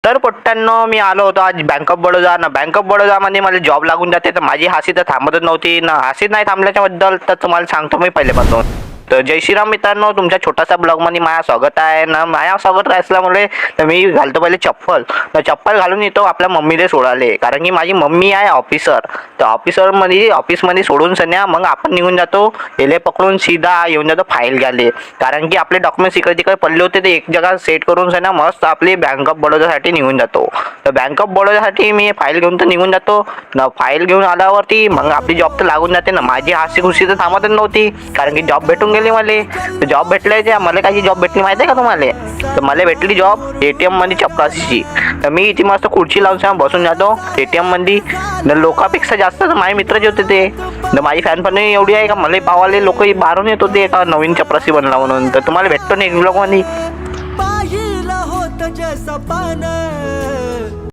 तर पोट्ट्यांनो, मी आलो होतो आज बँक ऑफ बडोदा ना. बँक ऑफ बडोदामध्ये मला जॉब लागून जाते, तर माझी हसी तर थांबतच नव्हती ना. हसी नाही थांबल्याच्याबद्दल तर तुम्हाला सांगतो मी पहिल्यापासून. तर जय श्रीराम मित्रांनो, तुमच्या छोटासा ब्लॉगमध्ये माझ्या स्वागत आहे ना. माझ्या स्वागत असल्यामुळे तर मी घालतो पहिले चप्पल. तर चप्पल घालून येतो आपल्या मम्मीला सोडाले, कारण की माझी मम्मी आहे ऑफिसर. तर ऑफिसमध्ये सोडून सन्या मग आपण निघून जातो. याले पकडून सीधा येऊन जातो फाईल घ्यायले, कारण की आपले डॉक्युमेंट्स इकडे तिकडे पडले होते, ते एक जगा सेट करून सन्या मस्त आपली बँक ऑफ बडोदासाठी निघून जातो. तर बँक ऑफ बडोदासाठी मी फाईल घेऊन तर निघून जातो ना. फाईल घेऊन आल्यावरती मग आपली जॉब तर लागून जाते ना. माझी हसी खुशी तर थांबतच नव्हती, कारण की जॉब भेटून गेली मला. तर जॉब भेटल्याच्या मला काही जॉब भेटली माहिती आहे का तुम्हाला? तर मला भेटली जॉब एटीएम मध्ये चपराशीची. तर मी इथे मस्त खुर्ची लावून बसून जातो एटीएम मध्ये. लोकांपेक्षा जास्त तर माझे मित्र जे होते ते, तर माझी फॅन पण एवढी आहे का मला पावाले लोक बाहेरून येत होते का नवीन चपराशी बनला म्हणून. तर तुम्हाला भेटतो नेक्स्ट ब्लॉग मध्ये. पाहिलं होत जे सपन